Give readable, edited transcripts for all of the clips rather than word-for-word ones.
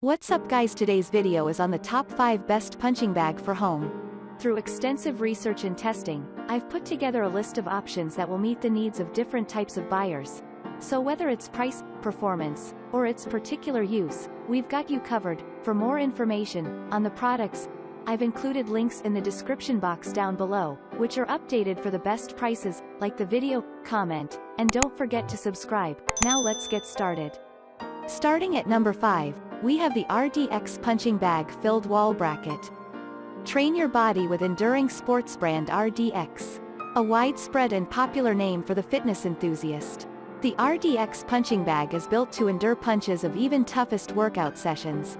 What's up guys, today's video is on the top 5 best punching bag for home. Through extensive research and testing, I've put together a list of options that will meet the needs of different types of buyers. So whether it's price, performance, or its particular use, we've got you covered. For more information on the products, I've included links in the description box down below, which are updated for the best prices. Like the video, comment, and don't forget to subscribe. Now let's get started. Starting at number 5, we have the RDX punching bag filled wall bracket. Train your body with enduring sports brand RDX. A widespread and popular name for the fitness enthusiast. The RDX punching bag is built to endure punches of even toughest workout sessions.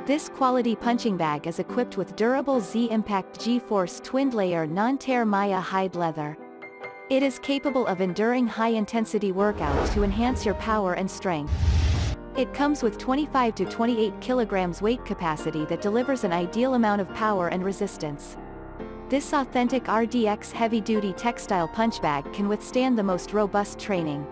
This quality punching bag is equipped with durable Z-Impact G-Force twin-layer non-tear Maya hide leather. It is capable of enduring high-intensity workouts to enhance your power and strength. It comes with 25 to 28 kilograms weight capacity that delivers an ideal amount of power and resistance. This authentic RDX heavy-duty textile punch bag can withstand the most robust training.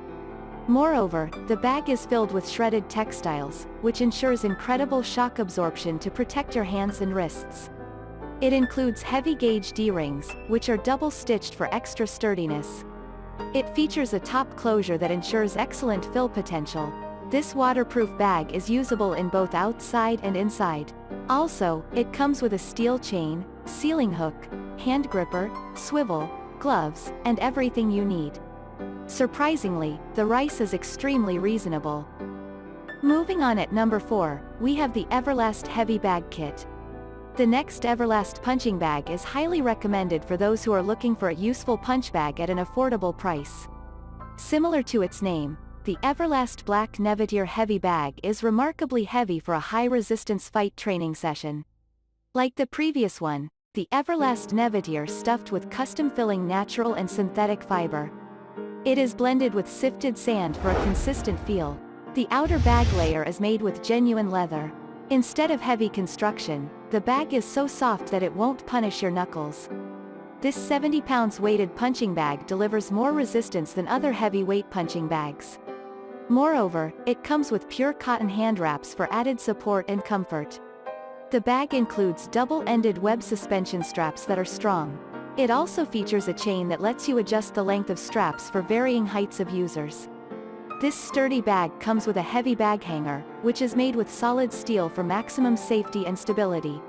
Moreover, the bag is filled with shredded textiles, which ensures incredible shock absorption to protect your hands and wrists. It includes heavy-gauge D-rings, which are double-stitched for extra sturdiness. It features a top closure that ensures excellent fill potential. This waterproof bag is usable in both outside and inside. Also, it comes with a steel chain, sealing hook, hand gripper, swivel, gloves, and everything you need. Surprisingly, the price is extremely reasonable. Moving on at number 4, we have the Everlast Heavy Bag Kit. The next Everlast punching bag is highly recommended for those who are looking for a useful punch bag at an affordable price. Similar to its name, the Everlast Black Nevatir Heavy Bag is remarkably heavy for a high-resistance fight training session. Like the previous one, the Everlast Nevatir stuffed with custom-filling natural and synthetic fiber. It is blended with sifted sand for a consistent feel. The outer bag layer is made with genuine leather. Instead of heavy construction, the bag is so soft that it won't punish your knuckles. This 70 pounds weighted punching bag delivers more resistance than other heavy-weight punching bags. Moreover, it comes with pure cotton hand wraps for added support and comfort. The bag includes double-ended web suspension straps that are strong. It also features a chain that lets you adjust the length of straps for varying heights of users. This sturdy bag comes with a heavy bag hanger, which is made with solid steel for maximum safety and stability.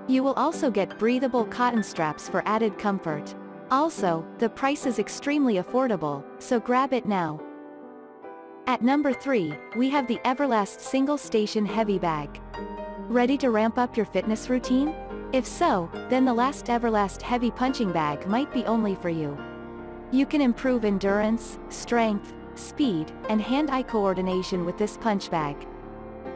You will also get breathable cotton straps for added comfort. Also, the price is extremely affordable, so grab it now. At number 3, we have the Everlast Single Station Heavy Bag. Ready to ramp up your fitness routine? If so, then the last Everlast Heavy Punching Bag might be only for you. You can improve endurance, strength, speed, and hand-eye coordination with this punch bag.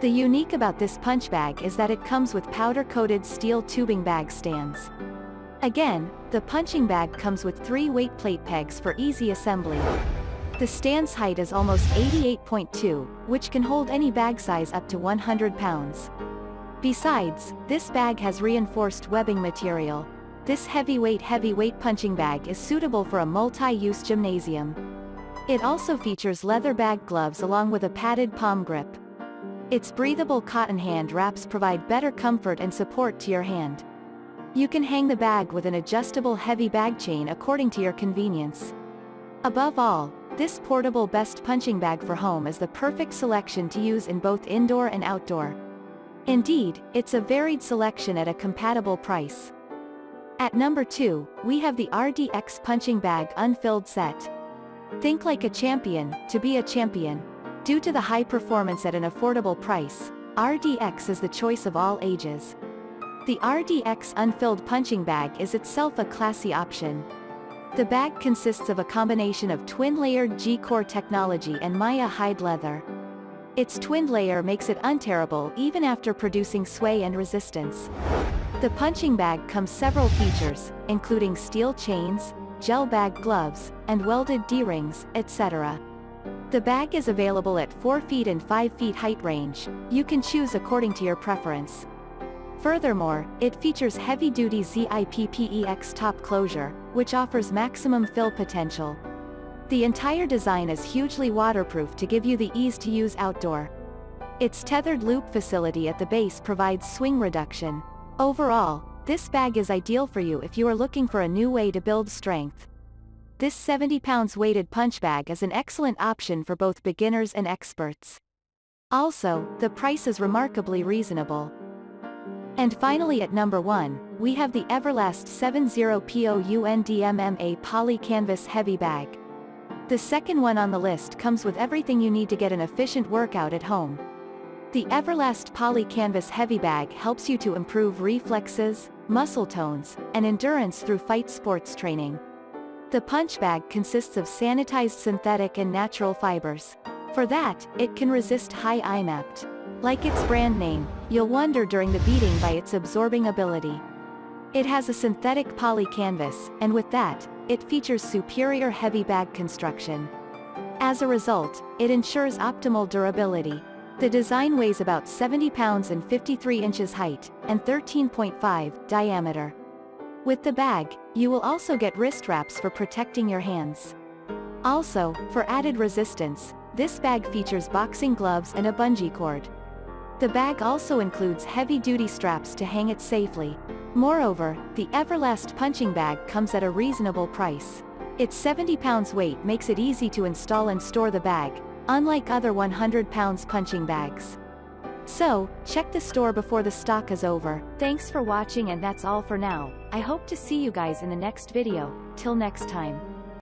The unique about this punch bag is that it comes with powder-coated steel tubing bag stands. Again, the punching bag comes with 3 weight plate pegs for easy assembly. The stand's height is almost 88.2, which can hold any bag size up to 100 pounds. Besides, this bag has reinforced webbing material. This heavyweight punching bag is suitable for a multi-use gymnasium. It also features leather bag gloves along with a padded palm grip. Its breathable cotton hand wraps provide better comfort and support to your hand. You can hang the bag with an adjustable heavy bag chain according to your convenience. Above all, this portable best punching bag for home is the perfect selection to use in both indoor and outdoor. Indeed, it's a varied selection at a compatible price. At number 2, we have the RDX Punching Bag Unfilled Set. Think like a champion, to be a champion. Due to the high performance at an affordable price, RDX is the choice of all ages. The RDX Unfilled Punching Bag is itself a classy option. The bag consists of a combination of twin-layered G-Core technology and Maya hide leather. Its twin layer makes it untearable even after producing sway and resistance. The punching bag comes several features, including steel chains, gel bag gloves, and welded D-rings, etc. The bag is available at 4 feet and 5 feet height range. You can choose according to your preference. Furthermore, it features heavy-duty ZIPPEX top closure, which offers maximum fill potential. The entire design is hugely waterproof to give you the ease to use outdoor. Its tethered loop facility at the base provides swing reduction. Overall, this bag is ideal for you if you are looking for a new way to build strength. This 70 pounds weighted punch bag is an excellent option for both beginners and experts. Also, the price is remarkably reasonable. And finally at number 1, we have the Everlast 70poundmma Poly Canvas Heavy Bag. The second one on the list comes with everything you need to get an efficient workout at home. The Everlast Poly Canvas Heavy Bag helps you to improve reflexes, muscle tones, and endurance through fight sports training. The punch bag consists of sanitized synthetic and natural fibers. For that, it can resist high IMAPT. Like its brand name, you'll wonder during the beating by its absorbing ability. It has a synthetic poly canvas, and with that, it features superior heavy bag construction. As a result, it ensures optimal durability. The design weighs about 70 pounds and 53 inches height, and 13.5 diameter. With the bag, you will also get wrist wraps for protecting your hands. Also, for added resistance, this bag features boxing gloves and a bungee cord. The bag also includes heavy-duty straps to hang it safely. Moreover, the Everlast punching bag comes at a reasonable price. Its 70 pounds weight makes it easy to install and store the bag, unlike other 100 pounds punching bags. So, check the store before the stock is over. Thanks for watching, and that's all for now. I hope to see you guys in the next video. Till next time.